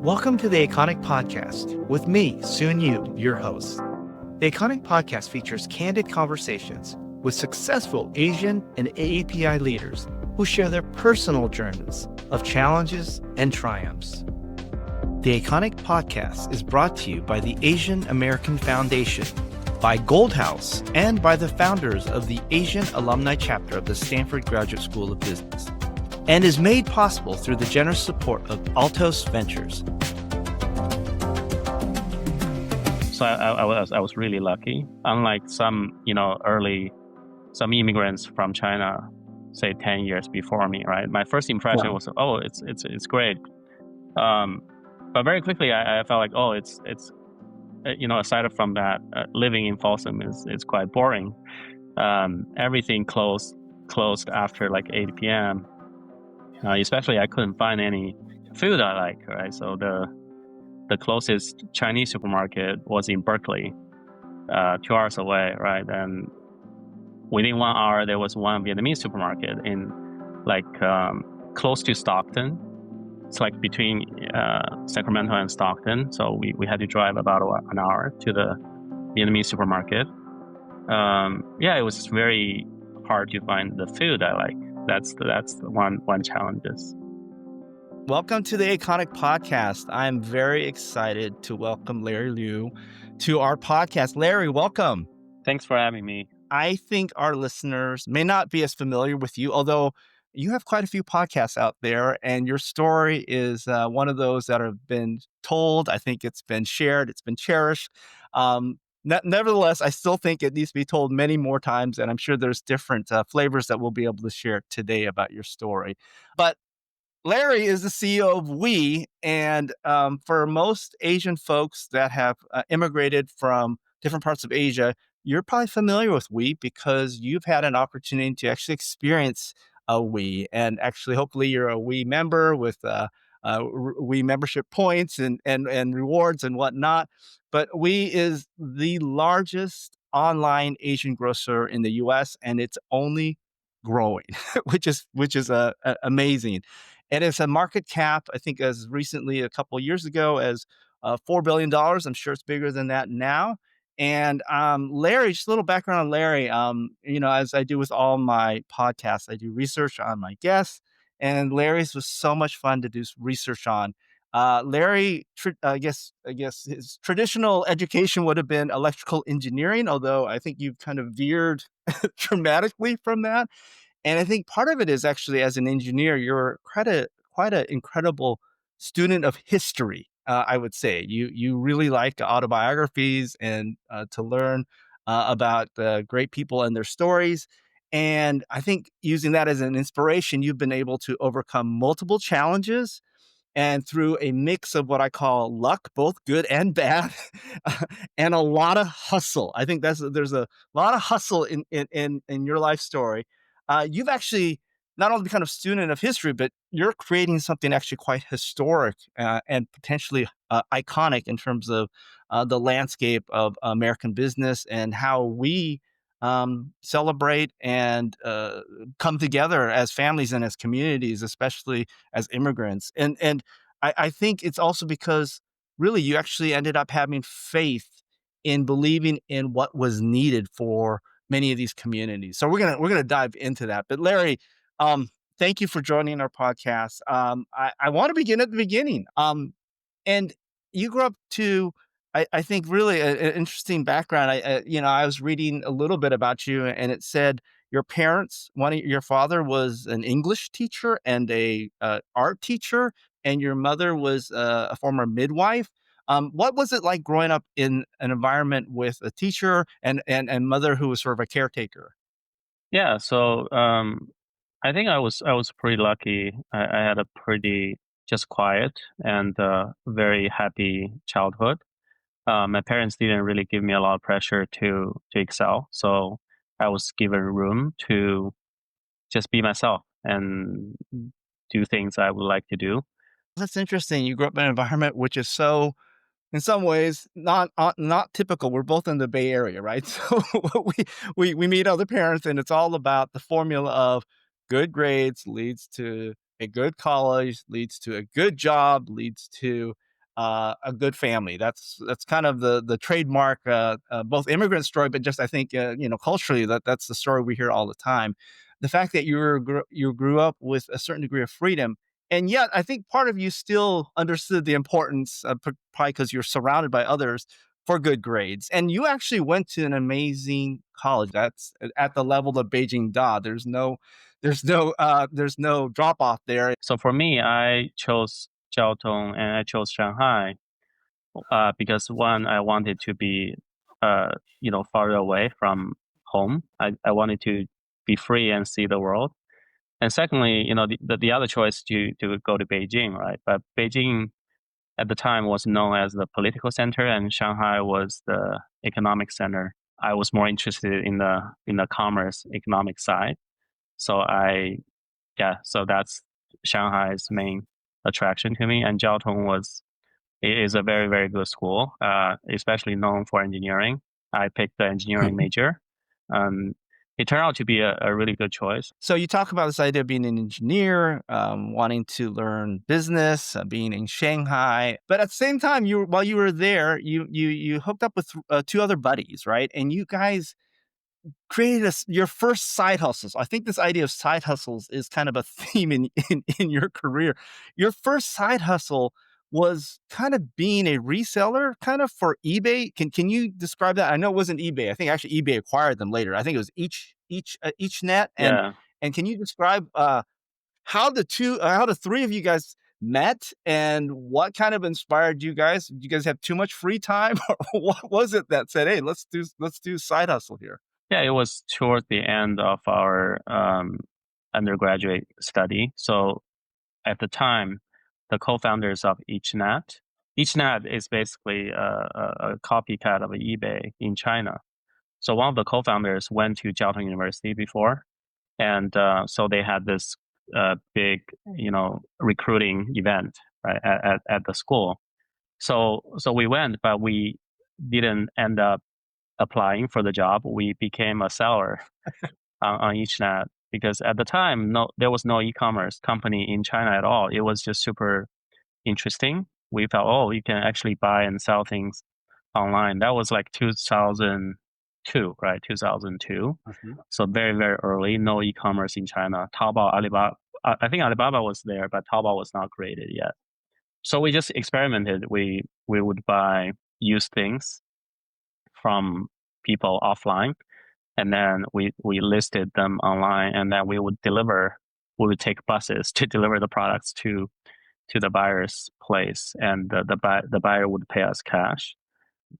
Welcome to the Aconic Podcast with me, Soon Yu, your host. The Aconic Podcast features candid conversations with successful Asian and AAPI leaders who share their personal journeys of challenges and triumphs. The Aconic Podcast is brought to you by the Asian American Foundation, by Gold House, and by the founders of the Asian Alumni Chapter of the Stanford Graduate School of Business, and is made possible through the generous support of Altos Ventures. So I was really lucky. Unlike some immigrants from China, say 10 years before me, right? My first impression was, oh, it's great. But very quickly I felt like, oh, it's aside from that, living in Folsom is quite boring. Everything closed after like 8 p.m. Especially I couldn't find any food I like, right? So the closest Chinese supermarket was in Berkeley, 2 hours away, right? And within 1 hour, there was one Vietnamese supermarket in close to Stockton. It's like between Sacramento and Stockton. So we had to drive about an hour to the Vietnamese supermarket. It was very hard to find the food I like. That's one challenges. Welcome to the Aconic Podcast. I'm very excited to welcome Larry Liu to our podcast. Larry, welcome. Thanks for having me. I think our listeners may not be as familiar with you, although you have quite a few podcasts out there, and your story is one of those that have been told. I think it's been shared. It's been cherished. Nevertheless, I still think it needs to be told many more times, and I'm sure there's different flavors that we'll be able to share today about your story. But Larry is the CEO of Weee, and for most Asian folks that have immigrated from different parts of Asia, you're probably familiar with Weee because you've had an opportunity to actually experience a Weee, and actually, hopefully, you're a Weee member with Weee membership points and rewards and whatnot. But Weee is the largest online Asian grocer in the U.S., and it's only growing, which is amazing. And it's a market cap, I think, as recently a couple of years ago as $4 billion. I'm sure it's bigger than that now. And Larry, just a little background on Larry. As I do with all my podcasts, I do research on my guests, and Larry's was so much fun to do research on. Larry, I guess his traditional education would have been electrical engineering, although I think you've kind of veered dramatically from that. And I think part of it is actually, as an engineer, you're quite an incredible student of history. I would say you really like autobiographies and to learn about great people and their stories. And I think using that as an inspiration, you've been able to overcome multiple challenges, and through a mix of what I call luck, both good and bad, and a lot of hustle. I think there's a lot of hustle in your life story. You've actually not only become a student of history, but you're creating something actually quite historic and potentially iconic in terms of the landscape of American business and how we celebrate and come together as families and as communities, especially as immigrants. And I think it's also because really you actually ended up having faith in believing in what was needed for many of these communities. So we're gonna dive into that. But Larry, thank you for joining our podcast. I want to begin at the beginning. And you grew up to, I think, really an interesting background. I was reading a little bit about you, and it said your parents, your father was an English teacher and a art teacher, and your mother was a former midwife. What was it like growing up in an environment with a teacher and mother who was sort of a caretaker? Yeah, so I think I was pretty lucky. I had a pretty just quiet and very happy childhood. My parents didn't really give me a lot of pressure to excel, so I was given room to just be myself and do things I would like to do. That's interesting. You grew up in an environment which is so, in some ways, not typical. We're both in the Bay Area, right? So we meet other parents, and it's all about the formula of good grades leads to a good college, leads to a good job, leads to a good family. That's kind of the trademark, both immigrant story, but just I think culturally that's the story we hear all the time. The fact that you grew up with a certain degree of freedom, and yet I think part of you still understood the importance, probably because you're surrounded by others, for good grades. And you actually went to an amazing college. That's at the level of Beijing Da. There's no drop off there. So for me, I chose Jiaotong and I chose Shanghai because one, I wanted to be, farther away from home. I wanted to be free and see the world. And secondly, the other choice to go to Beijing, right? But Beijing at the time was known as the political center, and Shanghai was the economic center. I was more interested in the commerce economic side. So so that's Shanghai's main attraction to me. And Jiaotong is a very, very good school, especially known for engineering. I picked the engineering major. Um, it turned out to be a really good choice. So you talk about this idea of being an engineer, wanting to learn business, being in Shanghai, but at the same time, while you were there, you hooked up with two other buddies, right? And you guys created your first side hustles. I think this idea of side hustles is kind of a theme in your career. Your first side hustle was kind of being a reseller kind of for eBay. Can you describe that? I know it wasn't eBay. I think actually eBay acquired them later. I think it was each net. Yeah. And can you describe how the three of you guys met and what kind of inspired you guys? Did you guys have too much free time or what was it that said, "Hey, let's do side hustle here"? Yeah, it was towards the end of our undergraduate study. So at the time, the co-founders of EachNet is basically a copycat of eBay in China. So one of the co-founders went to Jiaotong University before, and so they had this big, recruiting event, right, at the school. So we went, but we didn't end up applying for the job. We became a seller on EachNet because at the time, there was no e-commerce company in China at all. It was just super interesting. We felt, oh, you can actually buy and sell things online. That was like 2002, right? 2002. So very, very early, no e-commerce in China. Taobao, Alibaba, I think Alibaba was there, but Taobao was not created yet. So we just experimented. We would buy used things from people offline, and then we listed them online, and then we would take buses to deliver the products to the buyer's place, and the buyer would pay us cash.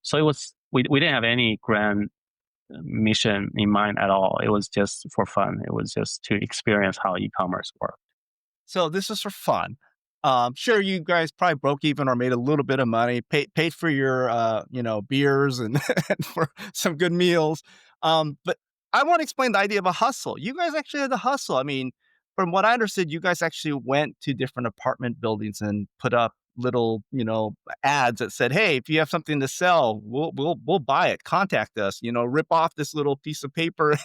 So it was we didn't have any grand mission in mind at all. It was just for fun. It was just to experience how e-commerce worked. So this is for fun. Sure, you guys probably broke even or made a little bit of money, paid for your, beers and, and for some good meals. But I want to explain the idea of a hustle. You guys actually had the hustle. I mean, from what I understood, you guys actually went to different apartment buildings and put up little, ads that said, "Hey, if you have something to sell, we'll buy it. Contact us. Rip off this little piece of paper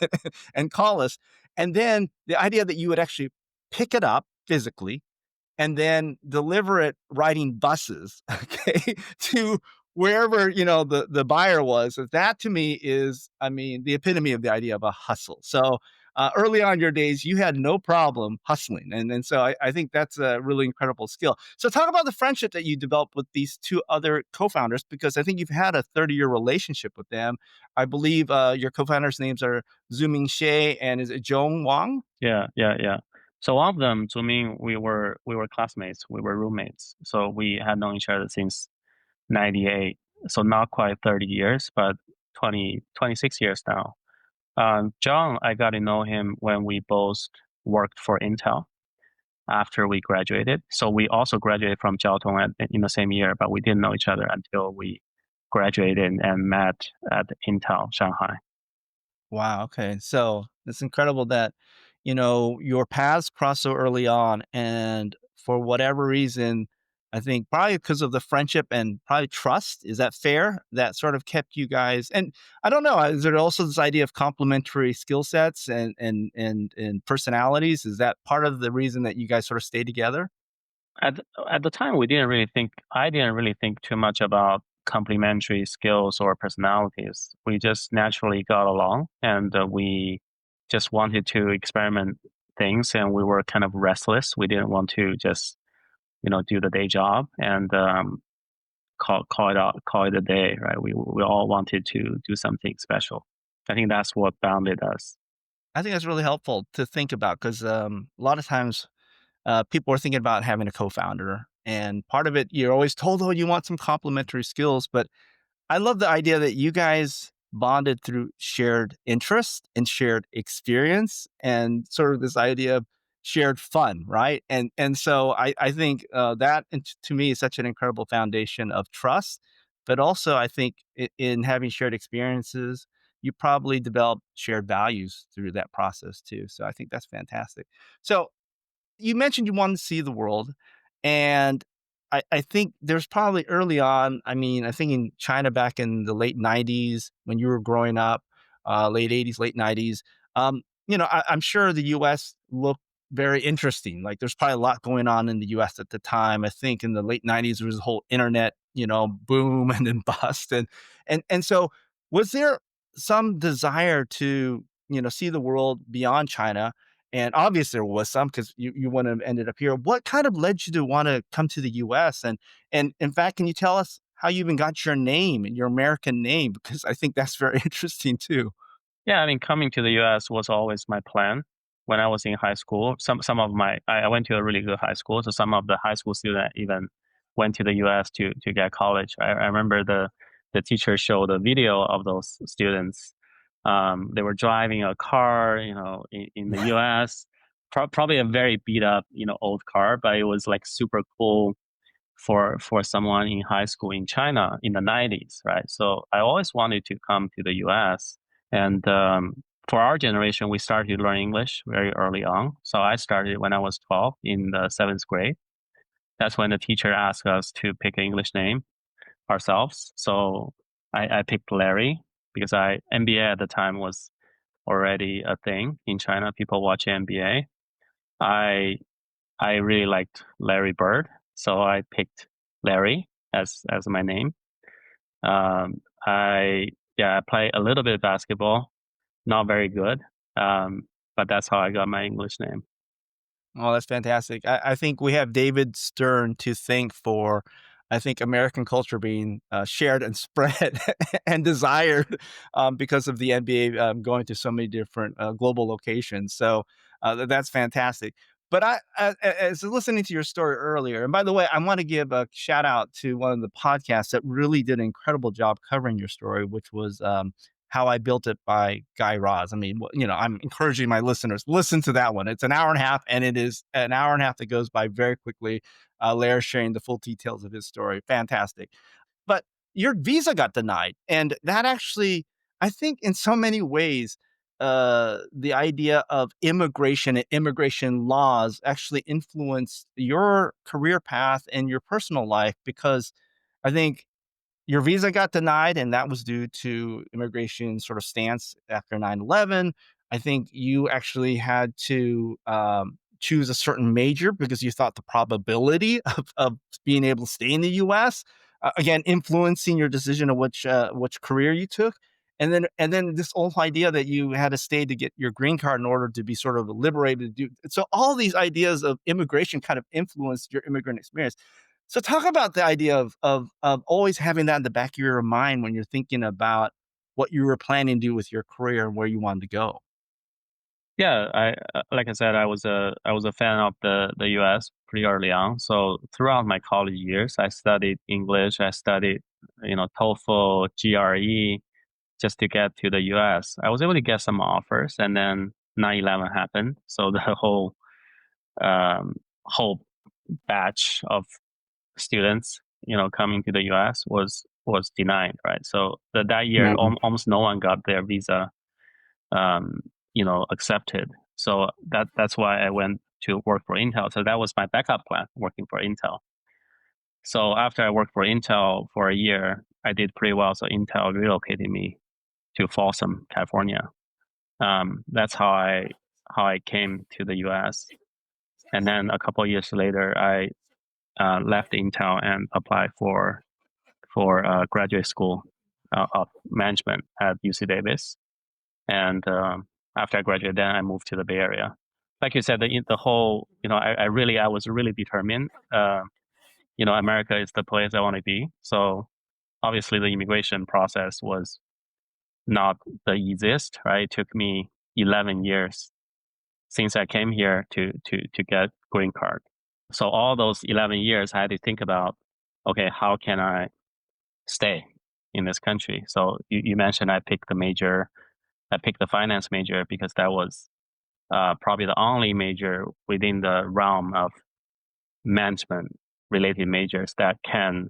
and call us." And then the idea that you would actually pick it up physically and then deliver it riding buses, okay, to wherever, the buyer was. That to me is, I mean, the epitome of the idea of a hustle. So early on in your days, you had no problem hustling. And so I think that's a really incredible skill. So talk about the friendship that you developed with these two other co-founders, because I think you've had a 30-year relationship with them. I believe your co-founders' names are Zuming Xie and is it Zhong Wang? Yeah. So one of them, to me, we were classmates, we were roommates. So we had known each other since '98. So not quite 30 years, but 26 years now. John, I got to know him when we both worked for Intel after we graduated. So we also graduated from Jiaotong in the same year, but we didn't know each other until we graduated and met at Intel Shanghai. Wow. Okay. So it's incredible that, your paths crossed so early on. And for whatever reason, I think probably because of the friendship and probably trust, is that fair? That sort of kept you guys. And I don't know, is there also this idea of complementary skill sets and personalities? Is that part of the reason that you guys sort of stay together? at at the time, I didn't really think too much about complementary skills or personalities. We just naturally got along, and we just wanted to experiment things, and we were kind of restless. We didn't want to just do the day job and call it a day, right? We all wanted to do something special. I think that's what bounded us. I think that's really helpful to think about because a lot of times people are thinking about having a co-founder, and part of it you're always told, oh, you want some complementary skills, but I love the idea that you guys bonded through shared interest and shared experience and sort of this idea of shared fun, right? And so I think that to me is such an incredible foundation of trust, but also I think in having shared experiences, you probably develop shared values through that process too. So I think that's fantastic. So you mentioned you wanted to see the world, and I think there's probably early on, I mean, I think in China back in the late 90s when you were growing up, late 80s, late 90s, I'm sure the US looked very interesting. Like there's probably a lot going on in the US at the time. I think in the late 90s there was a whole internet, boom and then bust. And so was there some desire to, see the world beyond China? And obviously there was some because you wouldn't have ended up here. What kind of led you to wanna come to the US? And in fact, can you tell us how you even got your name and your American name? Because I think that's very interesting too. Yeah, I mean, coming to the US was always my plan. When I was in high school, some of my I went to a really good high school, so some of the high school students even went to the US to get college. I remember the teacher showed a video of those students. They were driving a car, in the US, probably a very beat up, old car, but it was like super cool for someone in high school in China in the 90s, right? So I always wanted to come to the US. And for our generation, we started to learn English very early on. So I started when I was 12 in the seventh grade. That's when the teacher asked us to pick an English name ourselves. So I picked Larry because NBA at the time was already a thing in China. People watch NBA. I I really liked Larry Bird, so I picked Larry as my name. I play a little bit of basketball, not very good, but that's how I got my English name. Oh, that's fantastic. I think we have David Stern to thank for, I think, American culture being shared and spread and desired because of the NBA going to so many different global locations. So that's fantastic. But as listening to your story earlier, and by the way, I want to give a shout out to one of the podcasts that really did an incredible job covering your story, which was how I Built It by Guy Raz. I mean, I'm encouraging my listeners, listen to that one. It's an hour and a half, and it is an hour and a half that goes by very quickly. Larry sharing the full details of his story. Fantastic. But your visa got denied. And that actually, I think, in so many ways, the idea of immigration and immigration laws actually influenced your career path and your personal life because I think your visa got denied, and that was due to immigration sort of stance after 9/11. I think you actually had to choose a certain major because you thought the probability of being able to stay in the US, again, influencing your decision of which career you took. And then this whole idea that you had to stay to get your green card in order to be sort of liberated to do so all these ideas of immigration kind of influenced your immigrant experience. So talk about the idea of always having that in the back of your mind when you're thinking about what you were planning to do with your career and where you wanted to go. Yeah, like I said, I was a fan of the U.S. pretty early on. So throughout my college years, I studied English. I studied TOEFL, GRE, just to get to the U.S. I was able to get some offers, and then 9/11 happened. So the um, whole batch of students, coming to the U.S. was denied, right? So that year, Mhm. almost no one got their visa, um, accepted. So that's why I went to work for Intel. So that was my backup plan, working for Intel. So after I worked for Intel for a year, I did pretty well. So Intel relocated me to Folsom, California. That's how I came to the U.S. And then a couple of years later, left Intel and applied for graduate school of management at UC Davis. And after I graduated, then I moved to the Bay Area. Like you said, the whole, I was really determined. America is the place I want to be. So obviously, the immigration process was not the easiest. Right, it took me 11 years since I came here to get green card. So all those 11 years, I had to think about, okay, how can I stay in this country? So you mentioned I picked the finance major because that was probably the only major within the realm of management related majors that can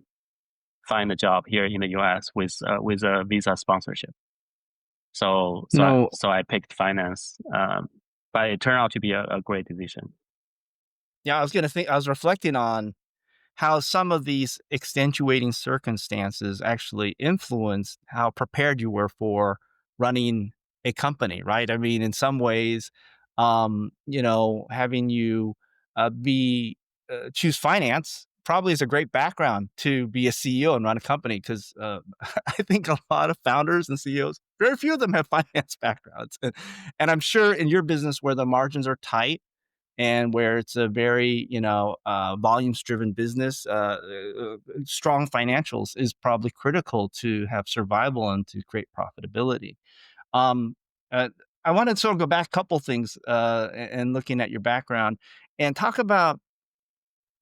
find a job here in the U.S. with a visa sponsorship. No, So I picked finance, but it turned out to be a great decision. yeah, I was reflecting on how some of these extenuating circumstances actually influenced how prepared you were for running a company, right? I mean, in some ways, having you be choose finance probably is a great background to be a CEO and run a company because I think a lot of founders and CEOs, very few of them have finance backgrounds, and I'm sure in your business where the margins are tight and where it's a very volumes driven business, strong financials is probably critical to have survival and to create profitability. um, uh, I wanted to sort of go back a couple things and looking at your background and talk about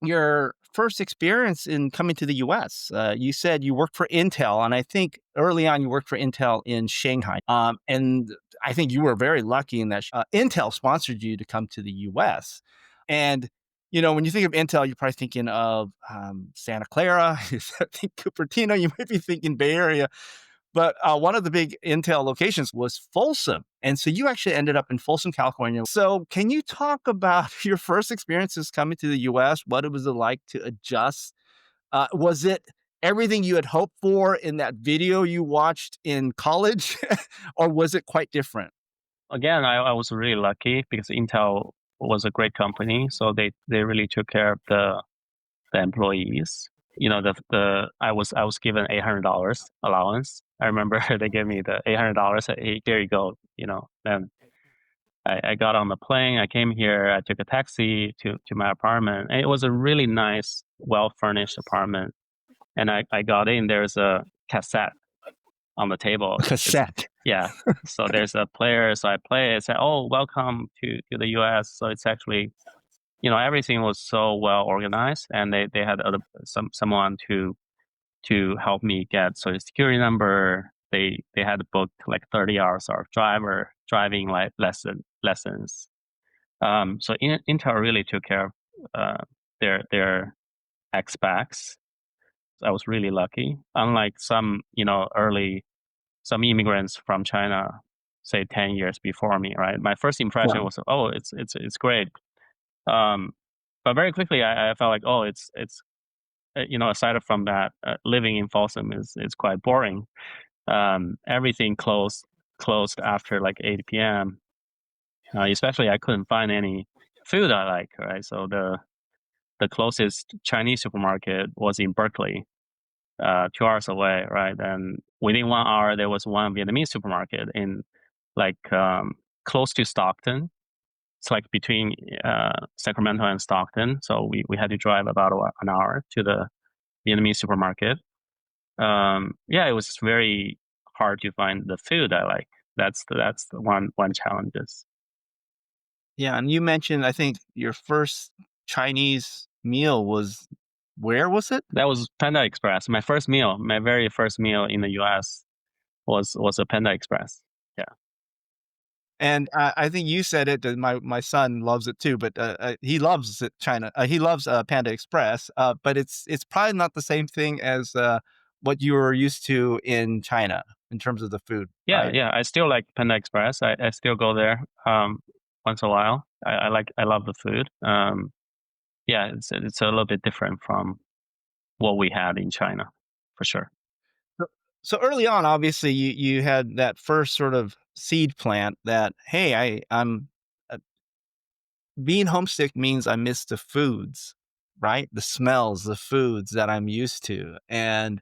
your first experience in coming to the US. You said you worked for Intel, and I think early on you worked for Intel in Shanghai. And I think you were very lucky in that Intel sponsored you to come to the US. And when you think of Intel, you're probably thinking of Santa Clara, you think Cupertino, you might be thinking Bay Area. But one of the big Intel locations was Folsom. And so you actually ended up in Folsom, California. So can you talk about your first experiences coming to the US? What it was like to adjust? Was it everything you had hoped for in that video you watched in college? Or was it quite different? Again, I was really lucky because Intel was a great company, so they really took care of the employees. I was given $800 allowance. I remember they gave me the $800. Hey, here you go. Then I got on the plane. I came here. I took a taxi to my apartment, and it was a really nice, well furnished apartment. And I got in. There's a cassette on the table. Cassette. Yeah. So there's a player. So I play it. Say, oh, welcome to the U.S. So it's actually, everything was so well organized, and they had someone to help me get Social Security number. They had booked like 30 hours of driving like lessons. So Intel really took care of their expats. I was really lucky. Unlike some immigrants from China, say 10 years before me, right? My first impression was, oh, it's great. But very quickly I felt like, oh, it's aside from that, living in Folsom is quite boring. Everything closed after like 8 p.m. Especially I couldn't find any food I like, right? So the closest Chinese supermarket was in Berkeley, 2 hours away, right? And within 1 hour, there was one Vietnamese supermarket in like close to Stockton. It's like between Sacramento and Stockton. So we had to drive about an hour to the Vietnamese supermarket. Yeah, it was very hard to find the food I like. That's the one challenges. Yeah. And you mentioned, I think your first Chinese meal was, where was it? That was Panda Express. My very first meal in the U.S. was a Panda Express. Yeah. And I think you said it. That my son loves it too, but he loves it, China. He loves Panda Express, but it's probably not the same thing as what you were used to in China in terms of the food, Yeah, right? yeah. I still like Panda Express. I still go there once in a while. I love the food. Yeah, it's a little bit different from what we had in China, for sure. So, so early on, obviously, you had that first sort of seed plant that, hey, I'm uh, being homesick means I miss the foods. right? The smells, the foods that I'm used to. And,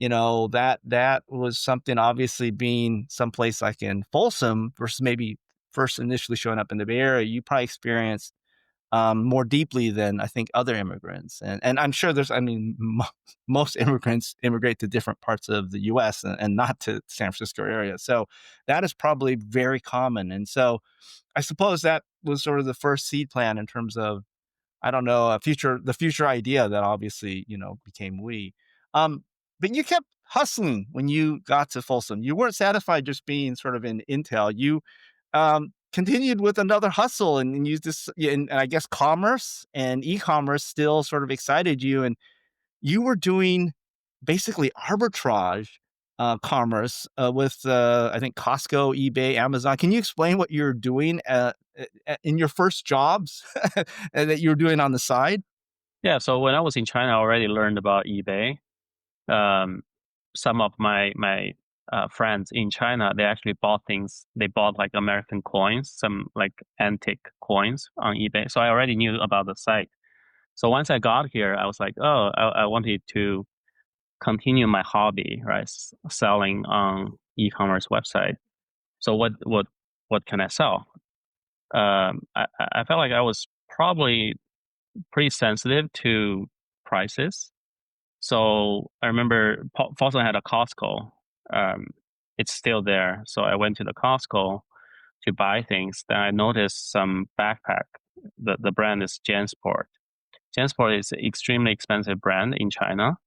that was something obviously being someplace like in Folsom versus maybe first initially showing up in the Bay Area, you probably experienced more deeply than I think other immigrants. And I'm sure most immigrants immigrate to different parts of the US and not to San Francisco area. So that is probably very common. And so I suppose that was sort of the first seed plan in terms of, I don't know, the future idea that obviously, became We. Um, but you kept hustling when you got to Folsom. You weren't satisfied just being sort of in Intel. You continued with another hustle and used this, yeah, and I guess commerce and e-commerce still sort of excited you. And you were doing basically arbitrage commerce with, I think, Costco, eBay, Amazon. Can you explain what you're doing in your first jobs that you were doing on the side? Yeah, so when I was in China, I already learned about eBay. Um, some of my friends in China, they actually bought things. They bought like American coins, some like antique coins on eBay. So I already knew about the site. So once I got here, I was like, oh, I wanted to continue my hobby, right? Selling on e-commerce website. So what can I sell? I felt like I was probably pretty sensitive to prices. So I remember Folsom had a Costco. Um, it's still there. So I went to the Costco to buy things. Then I noticed some backpack. The brand is JanSport. JanSport is an extremely expensive brand in China,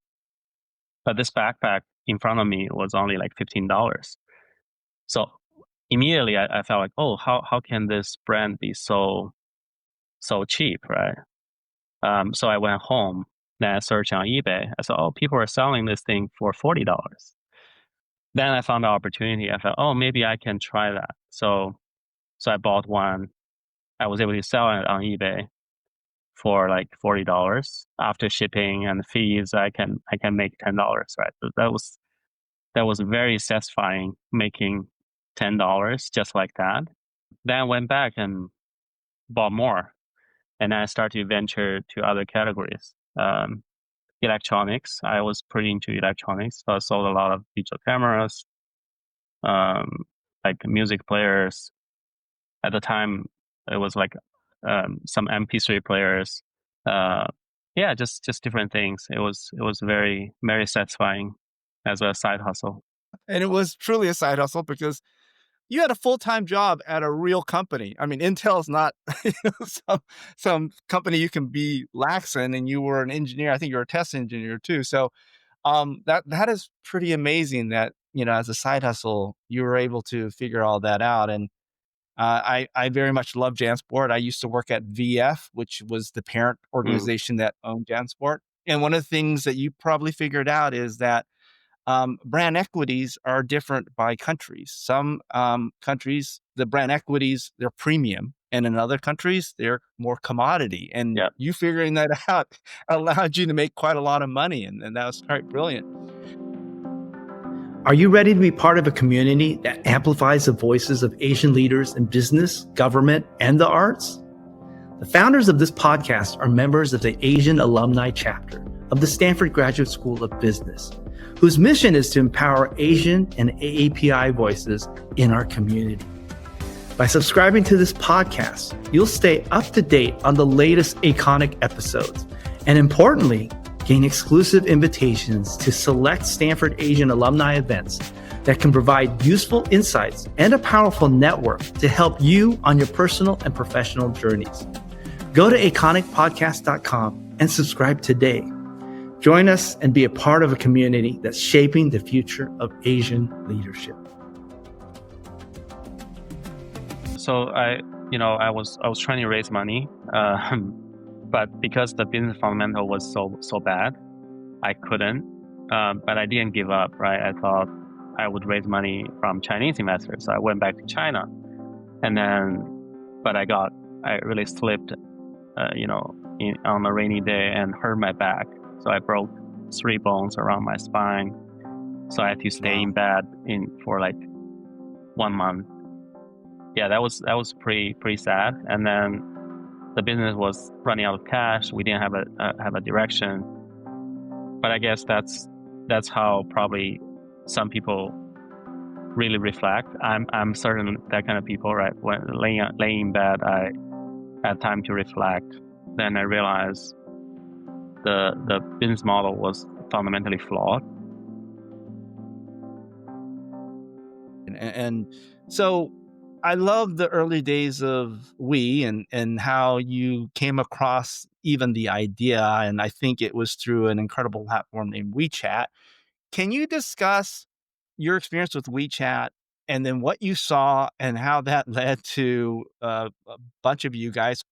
but this backpack in front of me was only like $15. So immediately I felt like, oh, how can this brand be so cheap, right? So I went home. Then I searched on eBay. I saw, oh, people are selling this thing for $40. Then I found the opportunity. I thought, oh, maybe I can try that. So I bought one. I was able to sell it on eBay for like $40 after shipping and fees. I can make $10, right? So that was very satisfying, making $10 just like that. Then I went back and bought more, and I started to venture to other categories. Electronics. I was pretty into electronics, so I sold a lot of digital cameras, like music players. At the time, it was like some MP3 players. Yeah, just different things. It was very very satisfying as a side hustle. And it was truly a side hustle because you had a full-time job at a real company. I mean, Intel is not some company you can be lax in, and you were an engineer. I think you're a test engineer too. So that is pretty amazing that, as a side hustle, you were able to figure all that out. And I very much love JanSport. I used to work at VF, which was the parent Mm, organization that owned JanSport. And one of the things that you probably figured out is that brand equities are different by countries. Some countries, the brand equities, they're premium. And in other countries, they're more commodity. And yeah. you figuring that out allowed you to make quite a lot of money. And that was quite brilliant. Are you ready to be part of a community that amplifies the voices of Asian leaders in business, government, and the arts? The founders of this podcast are members of the Asian Alumni Chapter of the Stanford Graduate School of Business, whose mission is to empower Asian and AAPI voices in our community. By subscribing to this podcast, you'll stay up to date on the latest Aconic episodes, and importantly, gain exclusive invitations to select Stanford Asian alumni events that can provide useful insights and a powerful network to help you on your personal and professional journeys. Go to aconicpodcast.com and subscribe today. Join us and be a part of a community that's shaping the future of Asian leadership. So I was trying to raise money, but because the business fundamental was so bad, I couldn't. But I didn't give up, right? I thought I would raise money from Chinese investors. So I went back to China, but I really slipped, on a rainy day and hurt my back. So I broke 3 bones around my spine. So I had to stay in bed for like 1 month. Yeah, that was pretty sad. And then the business was running out of cash. We didn't have a direction. But I guess that's how probably some people really reflect. I'm certain that kind of people, right? When laying in bed, I had time to reflect. Then I realized the business model was fundamentally flawed. And so I love the early days of Weee and how you came across even the idea. And I think it was through an incredible platform named WeChat. Can you discuss your experience with WeChat and then what you saw and how that led to a bunch of you guys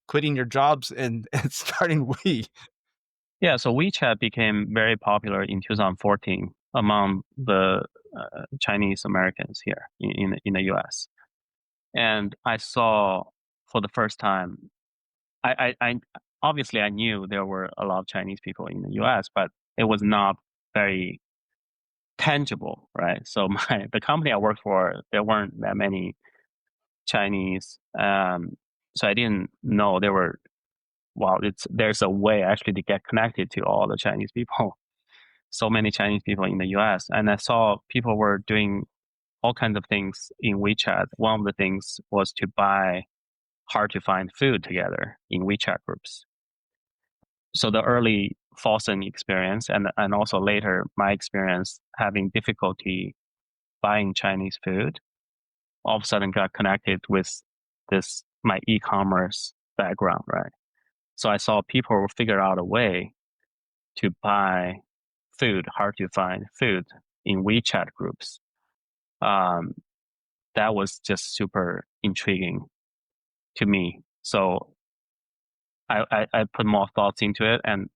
quitting your jobs and starting Weee? Yeah, so WeChat became very popular in 2014 among the Chinese Americans here in the US. And I saw for the first time, I obviously I knew there were a lot of Chinese people in the US, but it was not very tangible, right? So the company I worked for, there weren't that many Chinese, so I didn't know there were. Well, there's a way actually to get connected to all the Chinese people. So many Chinese people in the US, and I saw people were doing all kinds of things in WeChat. One of the things was to buy hard to find food together in WeChat groups. So the early Folsom experience and also later my experience having difficulty buying Chinese food, all of a sudden got connected with this my e-commerce background, right? So I saw people figure out a way to buy food, hard to find food in WeChat groups. That was just super intriguing to me. So I put more thoughts into it, and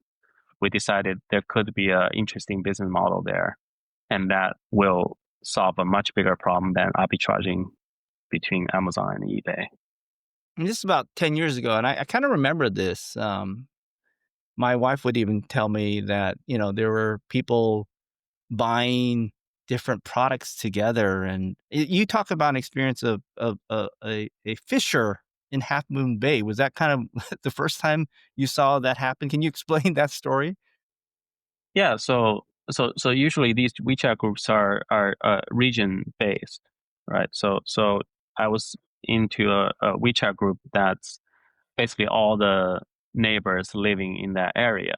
we decided there could be an interesting business model there, and that will solve a much bigger problem than arbitraging between Amazon and eBay. And this is about 10 years ago, and I kind of remember this. My wife would even tell me that, there were people buying different products together. And you talk about an experience of a fisher in Half Moon Bay. Was that kind of the first time you saw that happen? Can you explain that story? Yeah, so usually these WeChat groups are region based, right? So I was into a WeChat group that's basically all the neighbors living in that area.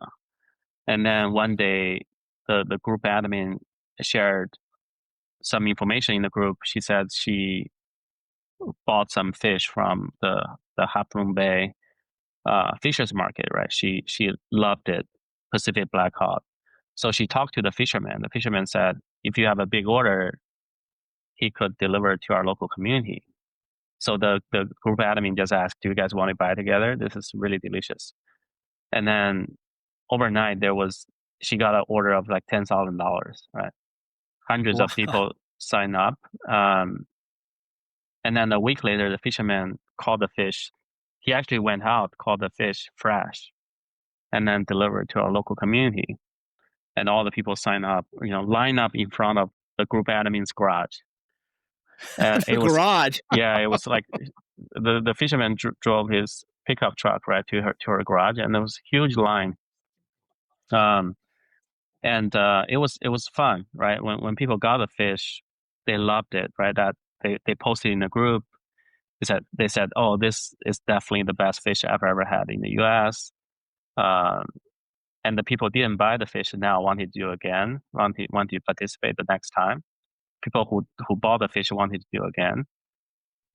And then one day, the group admin shared some information in the group. She said she bought some fish from the Half Bay fishers market, right? She loved it, Pacific Black Cod. So she talked to the fisherman. The fisherman said, if you have a big order, he could deliver to our local community. So the group admin just asked, do you guys want to buy together? This is really delicious. And then overnight she got an order of like $10,000, right? Hundreds Wow. of people sign up. And then a week later, the fisherman caught the fish. He actually went out, caught the fish fresh, and then delivered to our local community. And all the people sign up, line up in front of the group admin's garage. The garage. Yeah, it was like the fisherman drove his pickup truck right to her garage, and there was a huge line. And it was fun, right? When people got the fish, they loved it, right? That they posted in the group. They said, oh, this is definitely the best fish I've ever had in the U.S. And the people didn't buy the fish now wanted to do again, want to participate the next time. People who bought the fish wanted to do again.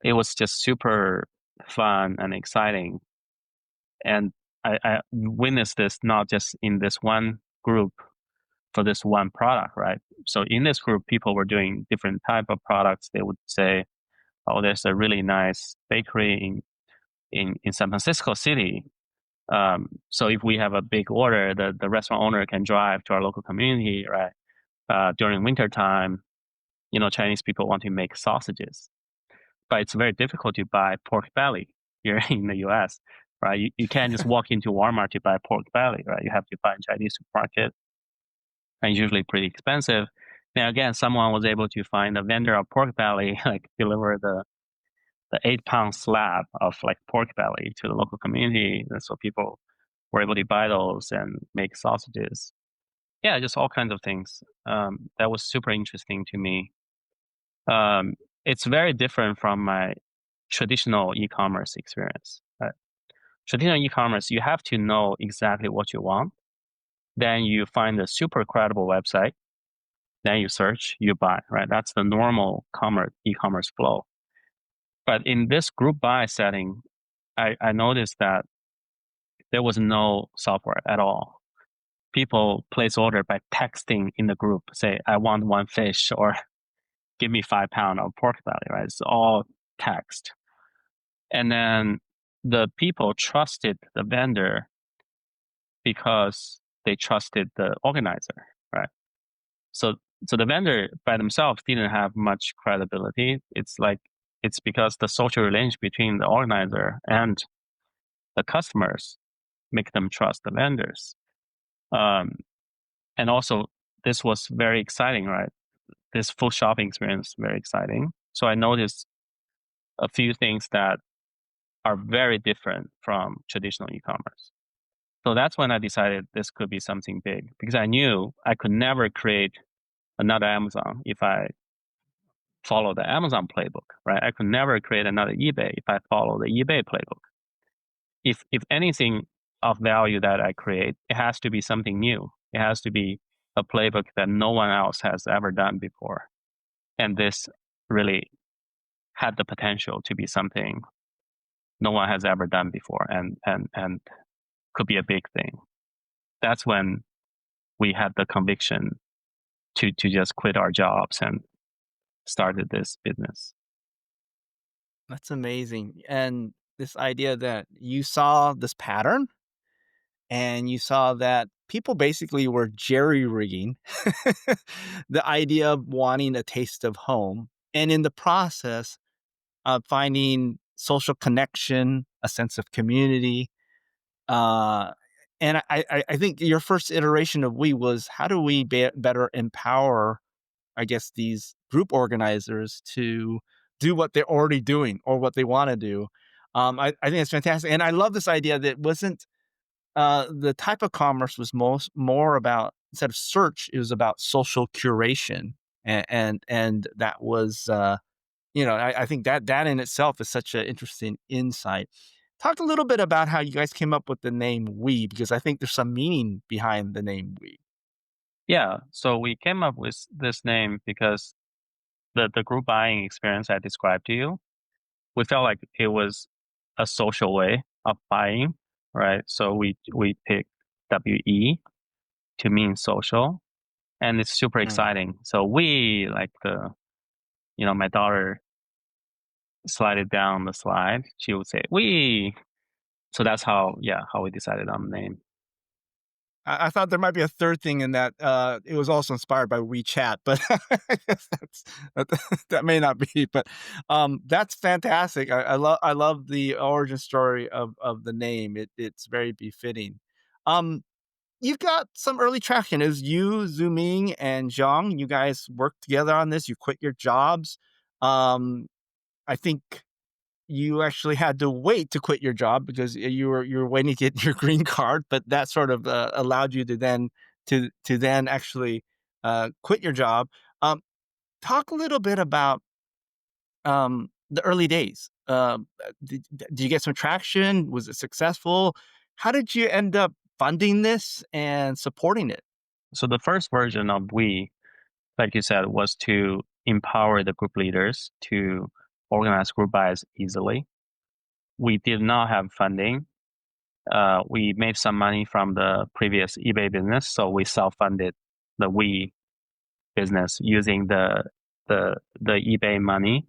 It was just super fun and exciting. And I witnessed this not just in this one group for this one product, right? So in this group, people were doing different type of products. They would say, oh, there's a really nice bakery in San Francisco City. So if we have a big order, the restaurant owner can drive to our local community, right? During winter time, Chinese people want to make sausages, but it's very difficult to buy pork belly here in the US, right? You can't just walk into Walmart to buy pork belly, right? You have to find Chinese supermarket, and usually pretty expensive. Now again, someone was able to find a vendor of pork belly, like deliver the 8-pound slab of like pork belly to the local community. And so people were able to buy those and make sausages. Yeah, just all kinds of things. That was super interesting to me. It's very different from my traditional e-commerce experience. Traditional e-commerce, you have to know exactly what you want. Then you find a super credible website. Then you search, you buy, right? That's the normal e-commerce flow. But in this group buy setting, I noticed that there was no software at all. People place order by texting in the group, say, I want 1 fish or give me 5 pounds of pork belly, right? It's all text. And then the people trusted the vendor because they trusted the organizer, right? So the vendor by themselves didn't have much credibility. It's because the social relationship between the organizer and the customers make them trust the vendors. And also, this was very exciting, right? This full shopping experience, very exciting. So I noticed a few things that are very different from traditional e-commerce. So that's when I decided this could be something big, because I knew I could never create another Amazon if I follow the Amazon playbook, right? I could never create another eBay if I follow the eBay playbook. If anything of value that I create, it has to be something new. It has to be a playbook that no one else has ever done before. And this really had the potential to be something no one has ever done before and could be a big thing. That's when we had the conviction to just quit our jobs and started this business. That's amazing. And this idea that you saw this pattern and you saw that people basically were jerry-rigging the idea of wanting a taste of home, and in the process of finding social connection, a sense of community. Uh, and I think your first iteration of We was, how do we better empower, I guess, these group organizers to do what they're already doing or what they want to do? I think it's fantastic. And I love this idea that it wasn't the type of commerce was more about, instead of search, it was about social curation, and that was I think that in itself is such an interesting insight. Talk a little bit about how you guys came up with the name We, because I think there's some meaning behind the name We. Yeah, so we came up with this name because the group buying experience I described to you, we felt like it was a social way of buying, right? So we picked WE to mean social, and it's super Mm. exciting. So we, like my daughter slided down the slide, she would say we. So that's how we decided on the name. I thought there might be a third thing in that. It was also inspired by WeChat, but I guess that, that may not be. But that's fantastic. I love the origin story of the name. It's very befitting. Um, you've got some early traction. It was you, Zuming, and Zhang. You guys worked together on this. You quit your jobs. Um, I think you actually had to wait to quit your job because you were waiting to get your green card, but that sort of allowed you to then actually quit your job. Um, Talk a little bit about the early days. Did you get some traction? Was it successful? How did you end up funding this and supporting it? So the first version of We, like you said, was to empower the group leaders to organize group buys easily. We did not have funding. We made some money from the previous eBay business, so we self-funded the We business using the eBay money.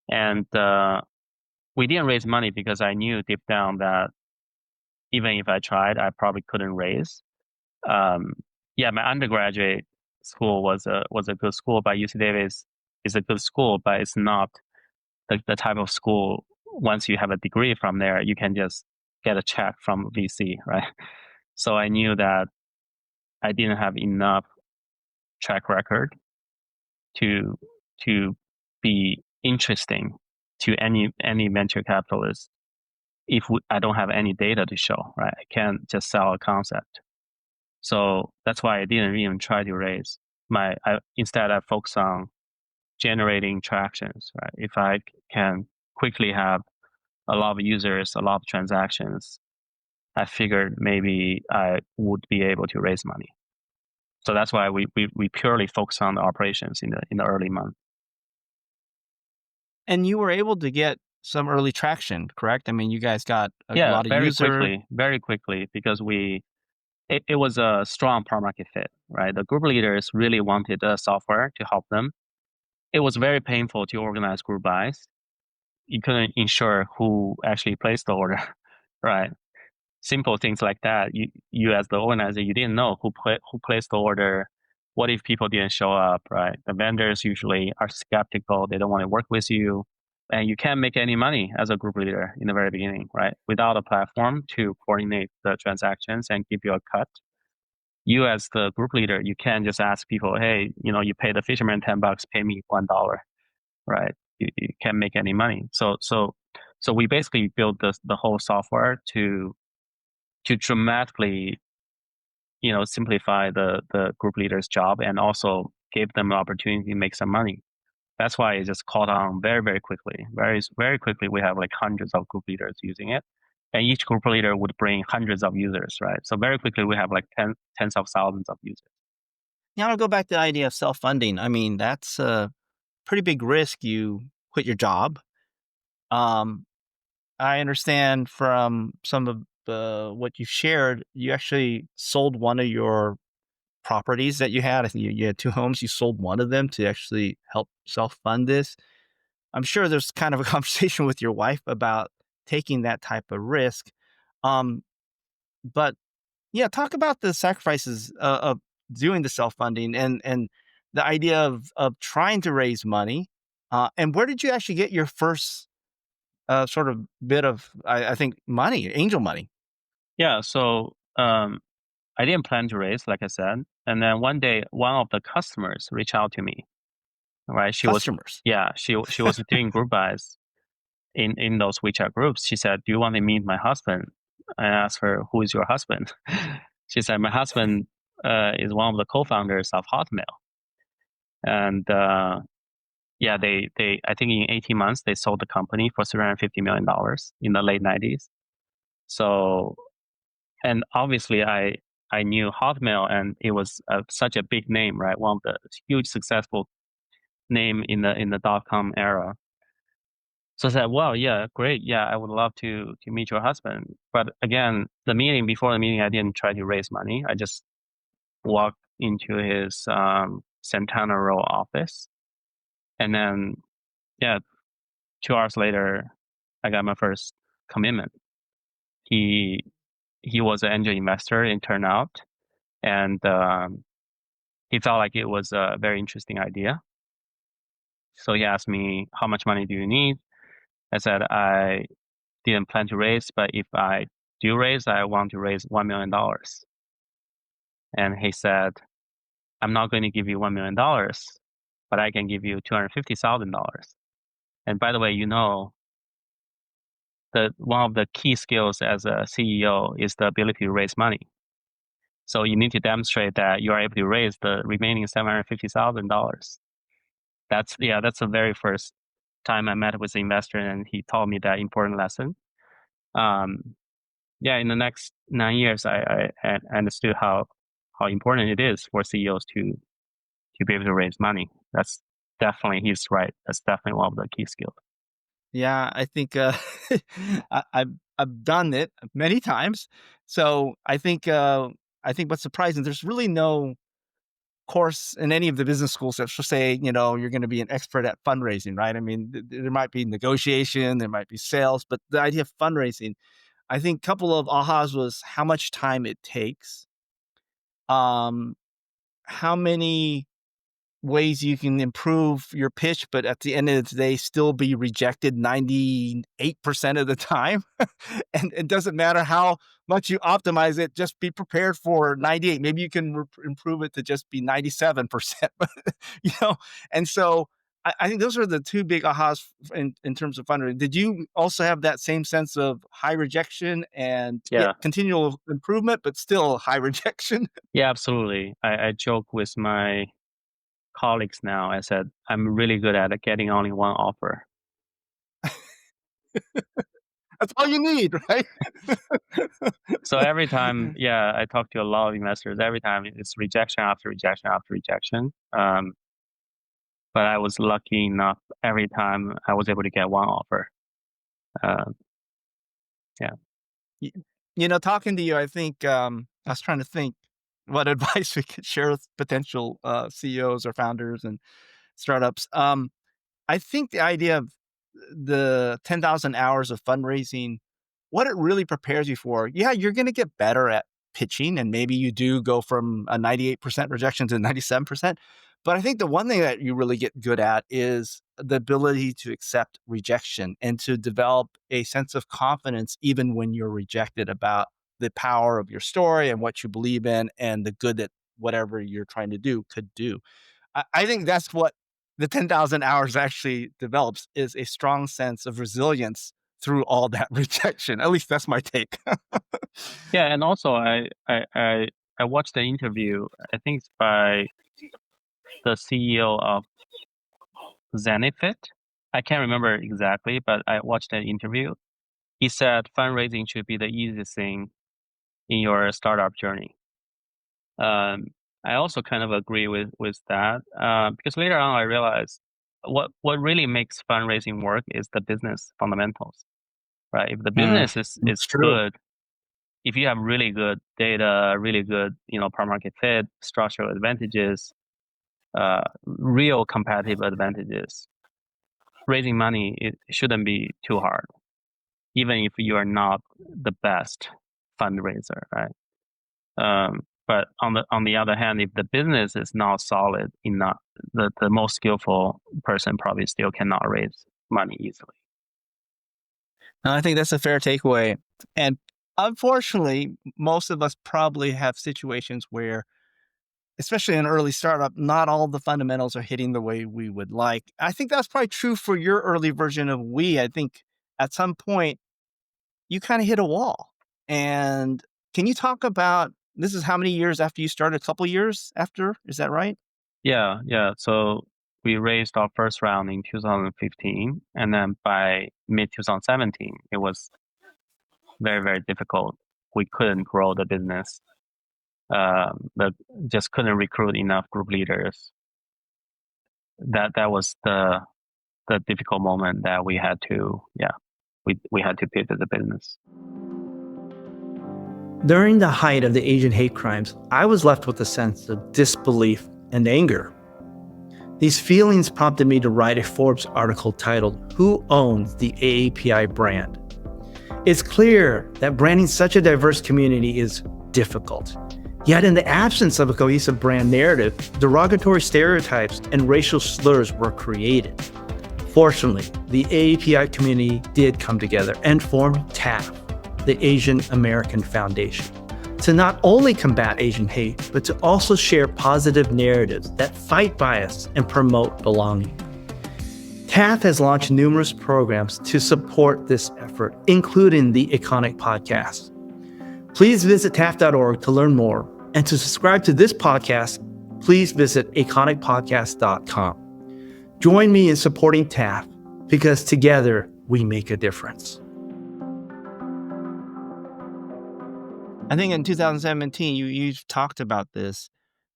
And we didn't raise money because I knew deep down that even if I tried, I probably couldn't raise. My undergraduate school was a good school, but UC Davis is a good school, but it's not the type of school. Once you have a degree from there, you can just get a check from VC, right? So I knew that I didn't have enough track record to to be interesting to any venture capitalist if I don't have any data to show, right? I can't just sell a concept. So that's why I didn't even try to raise instead I focus on generating tractions, right? If I can quickly have a lot of users, a lot of transactions, I figured maybe I would be able to raise money. So that's why we purely focus on the operations in the early month. And you were able to get some early traction, correct? I mean, you guys got a Yeah, lot of user. very quickly, because it was a strong product market fit, right? The group leaders really wanted the software to help them. It was very painful to organize group buys. You couldn't ensure who actually placed the order, right? Simple things like that. You as the organizer, you didn't know who placed the order. What if people didn't show up, right? The vendors usually are skeptical. They don't want to work with you. And you can't make any money as a group leader in the very beginning, right? Without a platform to coordinate the transactions and give you a cut. You as the group leader, you can't just ask people, hey, you pay the fisherman $10, pay me $1, right? You can't make any money. So we basically built the whole software to dramatically, simplify the group leader's job and also give them an opportunity to make some money. That's why it just caught on very, very quickly. Very, very quickly, we have like hundreds of group leaders using it. And each group leader would bring hundreds of users, right? So very quickly, we have like tens of thousands of users. Now I'll go back to the idea of self-funding. I mean, that's a pretty big risk. You quit your job. Um, I understand from some of what you've shared, you actually sold one of your properties that you had. I think you had two homes. You sold one of them to actually help self-fund this. I'm sure there's kind of a conversation with your wife about taking that type of risk. Um, but yeah, talk about the sacrifices of doing the self-funding and the idea of trying to raise money. And where did you actually get your first sort of bit of, I think, money, angel money? Yeah. So I didn't plan to raise, like I said. And then one day, one of the customers reached out to me. Right? Customers. She was doing group buys in those WeChat groups. She said, "Do you want to meet my husband?" I asked her, "Who is your husband?" She said, "My husband is one of the co-founders of Hotmail." And yeah, they I think in 18 months they sold the company for $350 million in the late 90s. So, and obviously I knew Hotmail, and it was such a big name, right? One of the huge successful name in the .com era. So I said, "Well, yeah, great. Yeah, I would love to meet your husband." But again, before the meeting, I didn't try to raise money. I just walked into his Santana Row office, and then yeah, 2 hours later, I got my first commitment. He he was an angel investor in Turnout, and he felt like it was a very interesting idea. So he asked me, "How much money do you need?" I said, "I didn't plan to raise, but if I do raise, I want to raise $1 million." And he said, "I'm not going to give you $1 million, but I can give you $250,000. And by the way, that one of the key skills as a CEO is the ability to raise money. So you need to demonstrate that you are able to raise the remaining $750,000." That's the very first time I met with the investor, and he taught me that important lesson. Um, yeah, in the next 9 years, I understood how important it is for CEOs to be able to raise money. That's definitely, he's right. That's definitely one of the key skills. Yeah, I think I've done it many times. So I think what's surprising, there's really no course in any of the business schools that should say, you're going to be an expert at fundraising, right? I mean, there might be negotiation, there might be sales, but the idea of fundraising, I think a couple of ahas was how much time it takes, um, how many ways you can improve your pitch, but at the end of the day, still be rejected 98% of the time. And it doesn't matter how much you optimize it, just be prepared for 98. Maybe you can improve it to just be 97%. But, and so I think those are the two big ahas in terms of fundraising. Did you also have that same sense of high rejection and yet Yeah. continual improvement, but still high rejection? Yeah, absolutely. I joke with my colleagues now. I said, I'm really good at getting only one offer. That's all you need, right? So every time, yeah, I talk to a lot of investors, every time it's rejection after rejection after rejection. But I was lucky enough every time I was able to get one offer. Uh, yeah. Y talking to you, I think, I was trying to think what advice we could share with potential, CEOs or founders and startups. I think the idea of the 10,000 hours of fundraising, what it really prepares you for, yeah, you're gonna get better at pitching, and maybe you do go from a 98% rejection to 97%. But I think the one thing that you really get good at is the ability to accept rejection and to develop a sense of confidence even when you're rejected about the power of your story and what you believe in and the good that whatever you're trying to do could do. I think that's what the 10,000 hours actually develops is a strong sense of resilience through all that rejection. At least that's my take. Yeah, and also I watched the interview. I think it's by the CEO of Zenefit. I can't remember exactly, but I watched that interview. He said fundraising should be the easiest thing in your startup journey. Um, I also kind of agree with that because later on I realized what really makes fundraising work is the business fundamentals, right? If the business is It's true. good, if you have really good data, really good product market fit, structural advantages, real competitive advantages, raising money it shouldn't be too hard, even if you are not the best fundraiser, right? But on the other hand, if the business is not solid enough, the most skillful person probably still cannot raise money easily. I think that's a fair takeaway. And unfortunately, most of us probably have situations where, especially in an early startup, not all the fundamentals are hitting the way we would like. I think that's probably true for your early version of We. I think at some point you kind of hit a wall. And can you talk about this is how many years after you started? A couple years after? Is that right? Yeah, yeah. So we raised our first round in 2015, and then by mid 2017, it was very, very difficult. We couldn't grow the business. But just couldn't recruit enough group leaders. That was the difficult moment that we had to we had to pivot the business. During the height of the Asian hate crimes, I was left with a sense of disbelief and anger. These feelings prompted me to write a Forbes article titled, "Who Owns the AAPI Brand?" It's clear that branding such a diverse community is difficult. Yet in the absence of a cohesive brand narrative, derogatory stereotypes and racial slurs were created. Fortunately, the AAPI community did come together and form TAF, the Asian American Foundation, to not only combat Asian hate, but to also share positive narratives that fight bias and promote belonging. TAF has launched numerous programs to support this effort, including the Aconic Podcast. Please visit TAF.org to learn more, and to subscribe to this podcast, please visit aconicpodcast.com. Join me in supporting TAF, because together we make a difference. I think in 2017, you've talked about this.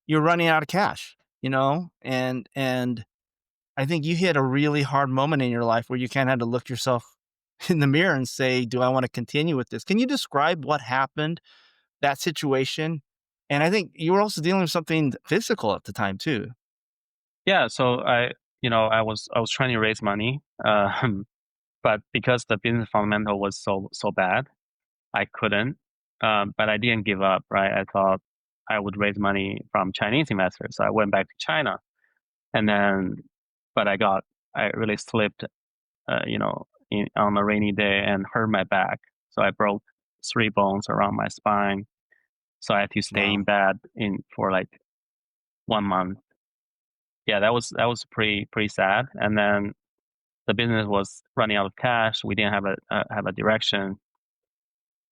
You're running out of cash, and I think you hit a really hard moment in your life where you kind of had to look yourself in the mirror and say, "Do I want to continue with this?" Can you describe what happened, that situation? And I think you were also dealing with something physical at the time too. Yeah, so I was trying to raise money, but because the business fundamental was so bad, I couldn't. But I didn't give up, right? I thought I would raise money from Chinese investors, so I went back to China, and then, but I really slipped, on a rainy day and hurt my back, so I broke 3 bones around my spine, so I had to stay in Wow. bed for like 1 month. yeah, that was pretty sad. And then the business was running out of cash. We didn't have a direction.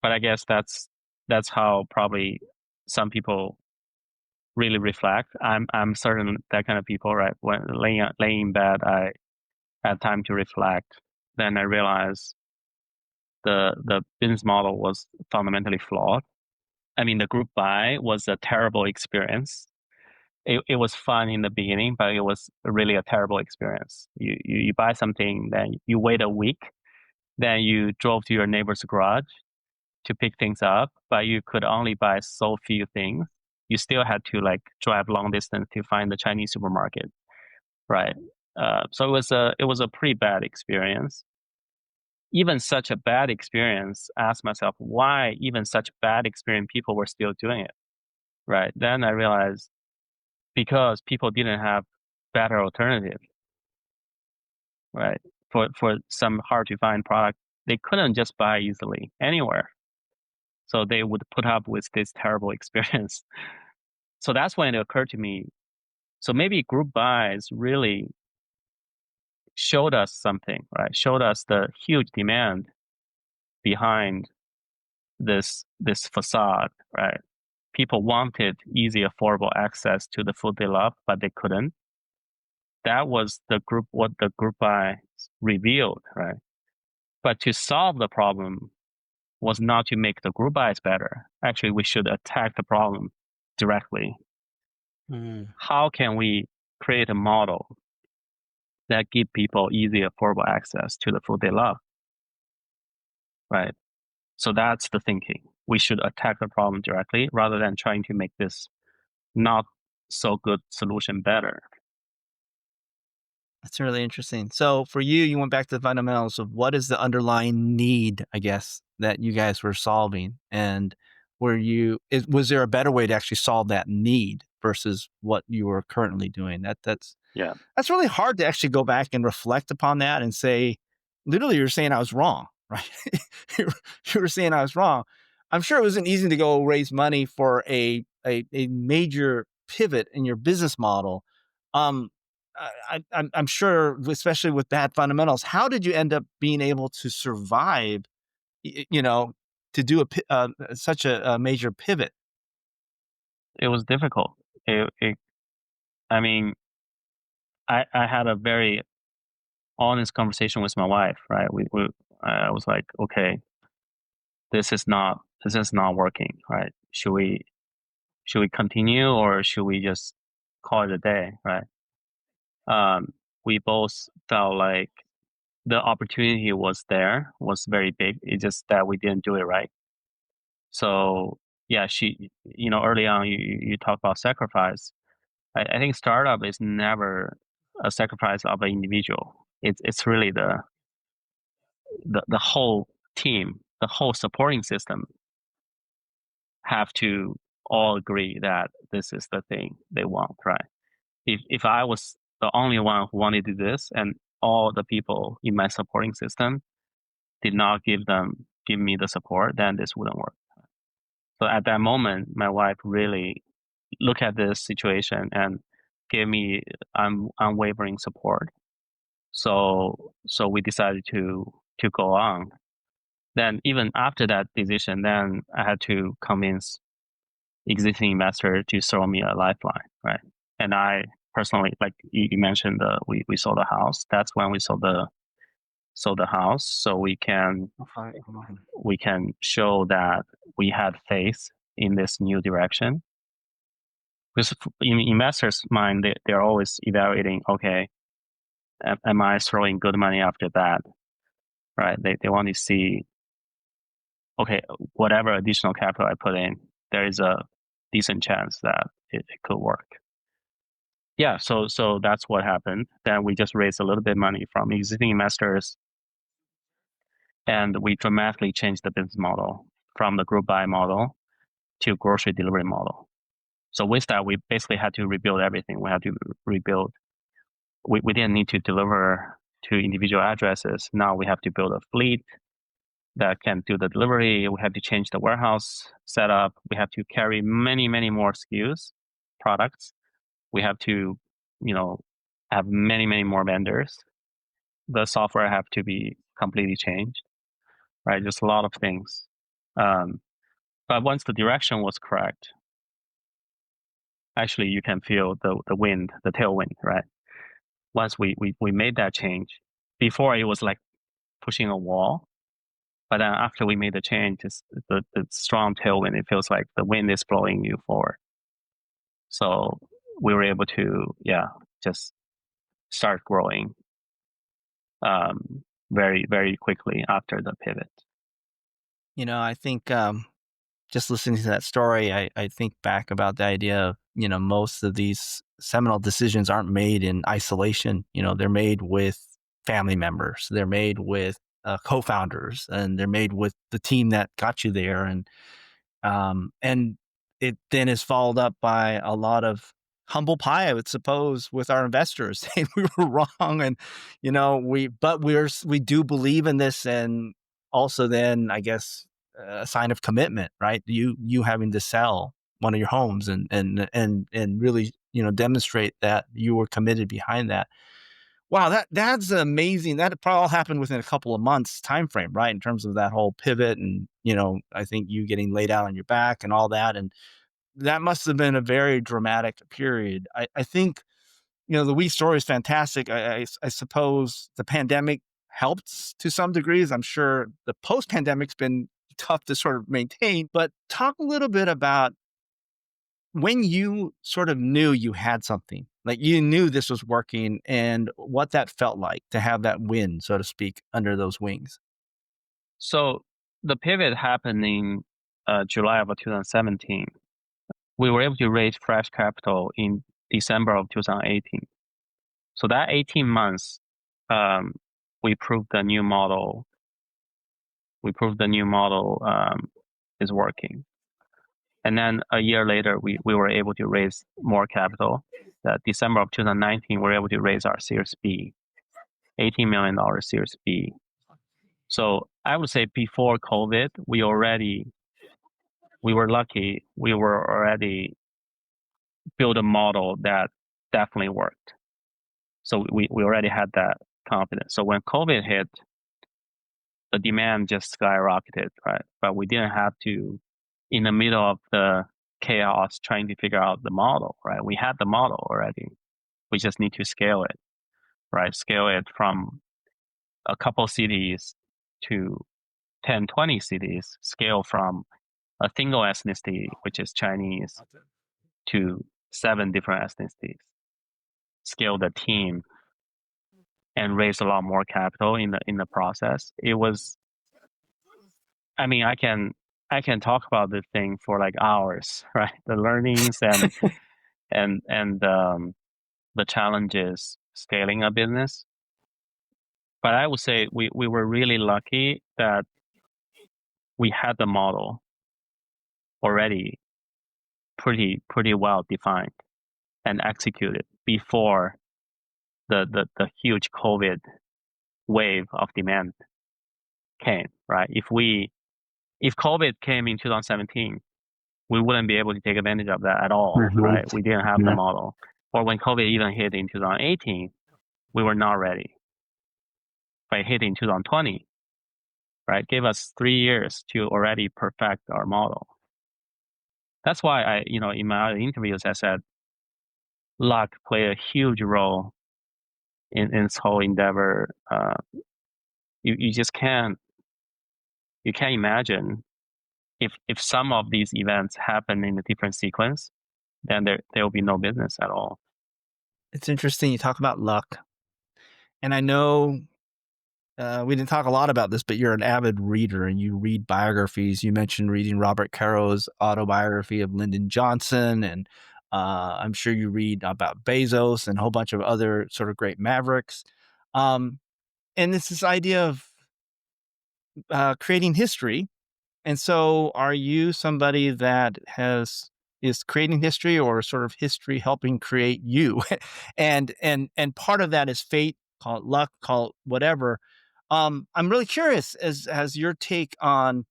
But I guess that's how probably some people really reflect. I'm certain that kind of people, right? When laying in bed, I had time to reflect. Then I realized the business model was fundamentally flawed. I mean, the group buy was a terrible experience. It was fun in the beginning, but it was really a terrible experience. You buy something, then you wait a week, then you drove to your neighbor's garage to pick things up, but you could only buy so few things. You still had to like drive long distance to find the Chinese supermarket, right? So it was a pretty bad experience. Even such a bad experience, I asked myself why even such bad experience people were still doing it, right? Then I realized because people didn't have better alternative, right? For some hard to find product, they couldn't just buy easily anywhere. So they would put up with this terrible experience. So that's when it occurred to me. So maybe group buys really showed us something, right? Showed us the huge demand behind this facade, right? People wanted easy, affordable access to the food they love, but they couldn't. That was what the group buy revealed, right? But to solve the problem was not to make the group buys better. Actually, we should attack the problem directly. How can we create a model that give people easy, affordable access to the food they love, right? So that's the thinking. We should attack the problem directly rather than trying to make this not so good solution better. That's really interesting. So for you, you went back to the fundamentals of what is the underlying need, I guess, that you guys were solving, and was there a better way to actually solve that need versus what you were currently doing? That's really hard to actually go back and reflect upon that and say, literally, you're saying I was wrong, right? you were saying I was wrong. I'm sure it wasn't easy to go raise money for a major pivot in your business model. I'm sure, especially with bad fundamentals, how did you end up being able to survive, to do such a major pivot? It was difficult. I mean, I had a very honest conversation with my wife, right? I was like, okay, this is not working, right? Should we continue or should we just call it a day, right? We both felt like the opportunity was very big. It's just that we didn't do it right. So yeah, early on you talk about sacrifice. I think startup is never a sacrifice of an individual. It's really the whole team, the whole supporting system have to all agree that this is the thing they want, right? If I was the only one who wanted to do this and all the people in my supporting system did not give me the support, then this wouldn't work. So at that moment, my wife really looked at this situation and gave me unwavering support. So we decided to go on. Then even after that decision, then I had to convince existing investor to throw me a lifeline, right? And I personally, like you mentioned, we sold the house. That's when we sold the house, so we can show that we had faith in this new direction. Because in investors' mind, they're always evaluating, okay, am I throwing good money after bad, right? They want to see, okay, whatever additional capital I put in, there is a decent chance that it could work. Yeah, so that's what happened. Then we just raised a little bit of money from existing investors, and we dramatically changed the business model from the group buy model to grocery delivery model. So with that, we basically had to rebuild everything. We had to rebuild. We didn't need to deliver to individual addresses. Now we have to build a fleet that can do the delivery. We have to change the warehouse setup. We have to carry many, many more SKUs, products. We have to, have many, many more vendors. The software have to be completely changed, right? Just a lot of things. But once the direction was correct, actually you can feel the wind, the tailwind, right? Once we made that change, before it was like pushing a wall, but then after we made the change, it's the strong tailwind. It feels like the wind is blowing you forward. So we were able to, just start growing very, very quickly after the pivot. I think just listening to that story, I think back about the idea of, most of these seminal decisions aren't made in isolation. They're made with family members. They're made with co-founders, and they're made with the team that got you there. And it then is followed up by a lot of humble pie, I would suppose, with our investors saying we were wrong. And, we do believe in this. And also then, I guess, a sign of commitment, right? You having to sell one of your homes and really, demonstrate that you were committed behind that. Wow, that's amazing. That probably all happened within a couple of months time frame, right? In terms of that whole pivot and, I think you getting laid out on your back and all that. And that must have been a very dramatic period. I think, the Weee story is fantastic. I suppose the pandemic helped to some degrees. I'm sure the post-pandemic's been tough to sort of maintain, but talk a little bit about when you sort of knew you had something, like you knew this was working, and what that felt like to have that win, so to speak, under those wings. So the pivot happened in July of 2017. We were able to raise fresh capital in December of 2018. So that 18 months, we proved the new model. Is working. And then a year later, we were able to raise more capital. That December of 2019, we were able to raise our Series B, $18 million Series B. So I would say before COVID, we were lucky. We were already built a model that definitely worked. So we already had that confidence. So when COVID hit, the demand just skyrocketed, right? But we didn't have to, in the middle of the chaos, trying to figure out the model, right? We had the model already. We just need to scale it, right? Scale it from a couple cities to 10, 20 cities, scale from a single ethnicity, which is Chinese, to 7 different ethnicities, scale the team, and raise a lot more capital in the process. It was, I mean, I can talk about this thing for like hours, right? The learnings and the challenges scaling a business. But I would say we were really lucky that we had the model already pretty well defined and executed before the huge COVID wave of demand came, right? If COVID came in 2017, we wouldn't be able to take advantage of that at all, right? We didn't have the model. Or when COVID even hit in 2018, we were not ready. But it hit in 2020, right? Gave us 3 years to already perfect our model. That's why in my other interviews, I said, luck played a huge role in this whole endeavor. You just can't imagine if some of these events happen in a different sequence, then there will be no business at all. It's interesting you talk about luck. And I know we didn't talk a lot about this, but you're an avid reader and you read biographies. You mentioned reading Robert Caro's autobiography of Lyndon Johnson, and I'm sure you read about Bezos and a whole bunch of other sort of great mavericks. And it's this idea of creating history. And so are you somebody that is creating history, or sort of history helping create you? and part of that is fate, call it luck, call it whatever. I'm really curious as your take on,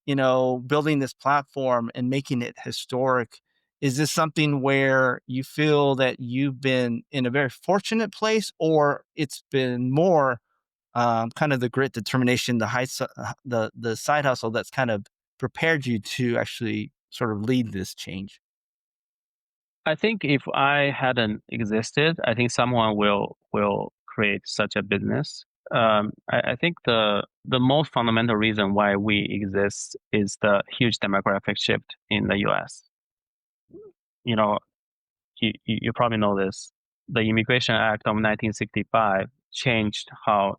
building this platform and making it historic Is this something where you feel that you've been in a very fortunate place, or it's been more kind of the grit, determination, the side hustle that's kind of prepared you to actually sort of lead this change? I think if I hadn't existed, I think someone will create such a business. I think the most fundamental reason why we exist is the huge demographic shift in the U.S. You know, you probably know this. The Immigration Act of 1965 changed how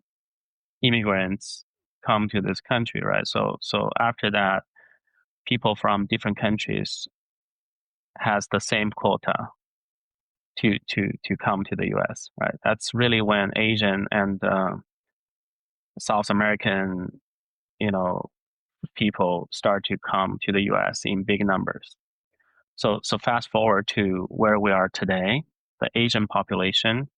immigrants come to this country, right? So after that, people from different countries has the same quota to come to the U.S. Right? That's really when Asian and South American, you know, people start to come to the U.S. in big numbers. So fast forward to where we are today, the Asian population.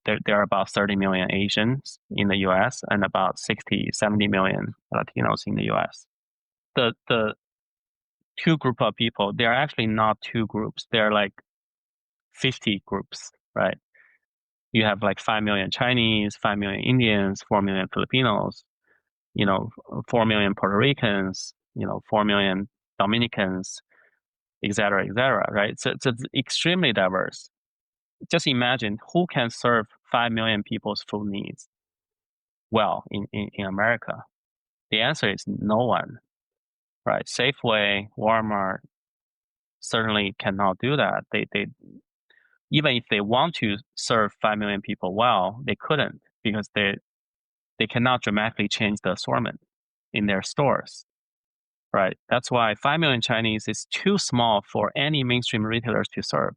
There are about 30 million Asians in the U.S. and about 60, 70 million Latinos in the U.S. The two group of people, they're actually not two groups. They're like 50 groups, right? You have like 5 million Chinese, 5 million Indians, 4 million Filipinos, 4 million Puerto Ricans, 4 million Dominicans, et cetera, right? So it's extremely diverse. Just imagine who can serve 5 million people's food needs well in America. The answer is no one, right? Safeway, Walmart certainly cannot do that. They even if they want to serve 5 million people well, they couldn't because they cannot dramatically change the assortment in their stores, right? That's why 5 million Chinese is too small for any mainstream retailers to serve.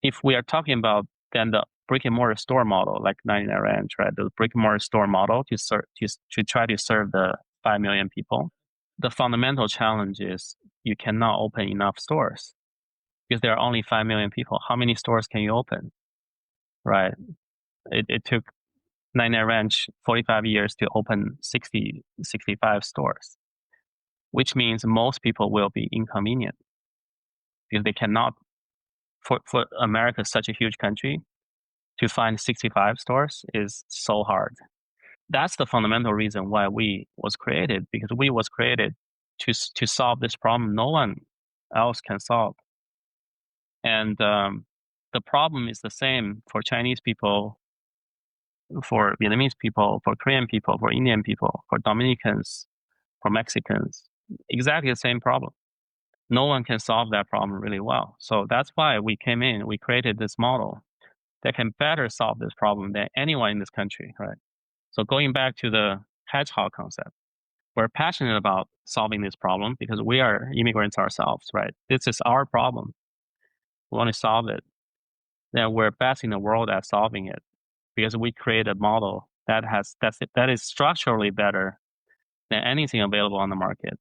If we are talking about then the brick and mortar store model, like 99 Ranch, right? The brick and mortar store model to try to serve the 5 million people. The fundamental challenge is you cannot open enough stores because there are only 5 million people. How many stores can you open, right? It took 99 Ranch 45 years to open 60, 65 stores, which means most people will be inconvenient because they cannot, for America, such a huge country, to find 65 stores is so hard. That's the fundamental reason why we was created, because we was created to solve this problem no one else can solve. And the problem is the same for Chinese people, for Vietnamese people, for Korean people, for Indian people, for Dominicans, for Mexicans. Exactly the same problem. No one can solve that problem really well. So that's why we came in, we created this model that can better solve this problem than anyone in this country, right? So going back to the hedgehog concept, we're passionate about solving this problem because we are immigrants ourselves, right? This is our problem. We want to solve it. Then we're best in the world at solving it because we create a model that is structurally better than anything available on the market.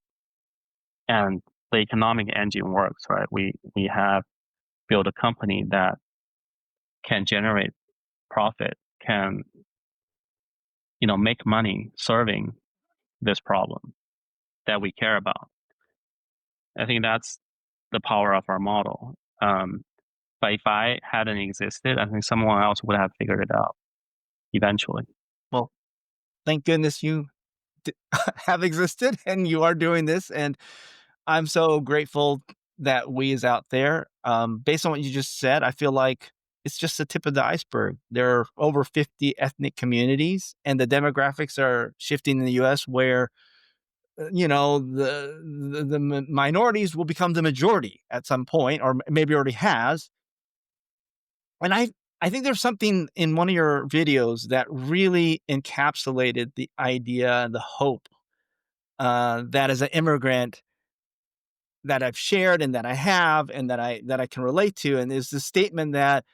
And the economic engine works, right? We have built a company that can generate profit, can make money serving this problem that we care about. I think that's the power of our model. But if I hadn't existed, I think someone else would have figured it out eventually. Well, thank goodness you have existed and you are doing this. And I'm so grateful that Weee is out there. Based on what you just said, I feel like it's just the tip of the iceberg. There are over 50 ethnic communities, and the demographics are shifting in the U.S. where, the minorities will become the majority at some point, or maybe already has. And I think there's something in one of your videos that really encapsulated the idea, the hope that as an immigrant that I've shared and that I have and that I can relate to. And is the statement that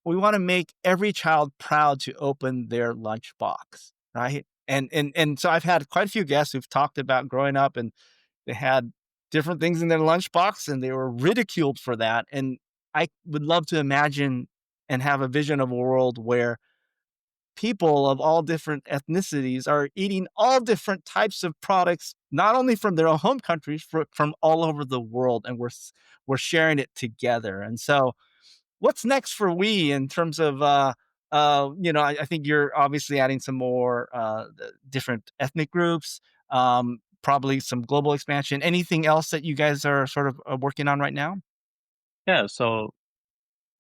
we want to make every child proud to open their lunchbox, right? And so I've had quite a few guests who've talked about growing up and they had different things in their lunchbox and they were ridiculed for that. And I would love to imagine and have a vision of a world where people of all different ethnicities are eating all different types of products, not only from their own home countries, from all over the world, and we're sharing it together. And so, what's next for Weee in terms of I think you're obviously adding some more different ethnic groups, probably some global expansion. Anything else that you guys are sort of working on right now? Yeah, so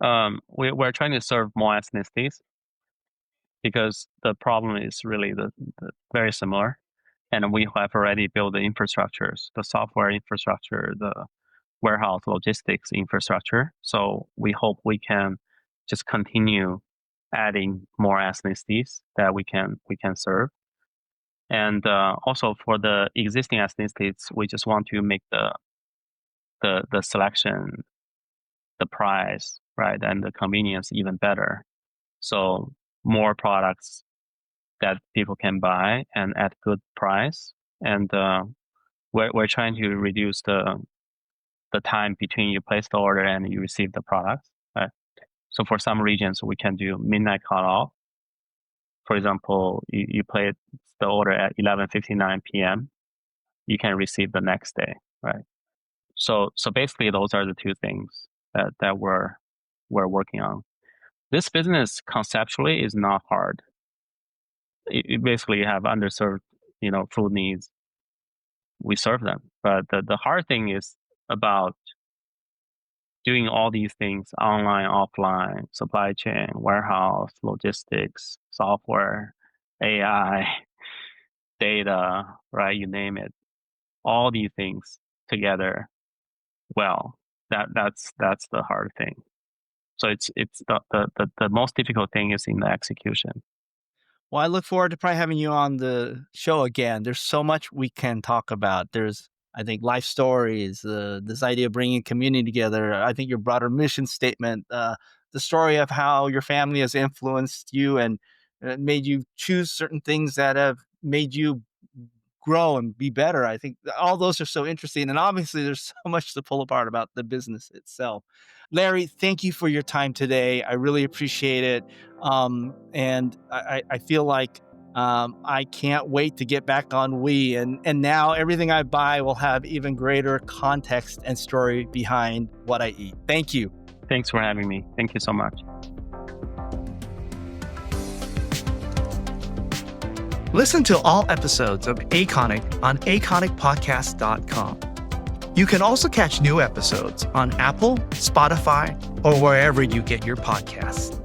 we're trying to serve more ethnicities because the problem is really the very similar. And we have already built the infrastructures, the software infrastructure, the warehouse logistics infrastructure. So we hope we can just continue adding more ethnicities that we can serve. And also for the existing ethnicities, we just want to make the selection, the price, right, and the convenience even better. So more products that people can buy and at good price. And we're trying to reduce the time between you place the order and you receive the product. Right? So for some regions, we can do midnight cutoff. For example, you place the order at 11:59 p.m. You can receive the next day, right? So basically, those are the two things that we're working on. This business conceptually is not hard. You basically have underserved, food needs. We serve them, but the hard thing is about doing all these things online, offline, supply chain, warehouse, logistics, software, AI, data, right? You name it. All these things together. Well, that's the hard thing. So it's the most difficult thing is in the execution. Well, I look forward to probably having you on the show again. There's so much we can talk about. There's, I think, life stories, this idea of bringing community together. I think your broader mission statement, the story of how your family has influenced you and made you choose certain things that have made you grow and be better. I think all those are so interesting. And obviously, there's so much to pull apart about the business itself. Larry, thank you for your time today. I really appreciate it. And I feel like I can't wait to get back on Weee. And now everything I buy will have even greater context and story behind what I eat. Thank you. Thanks for having me. Thank you so much. Listen to all episodes of Aconic on aconicpodcast.com. You can also catch new episodes on Apple, Spotify, or wherever you get your podcasts.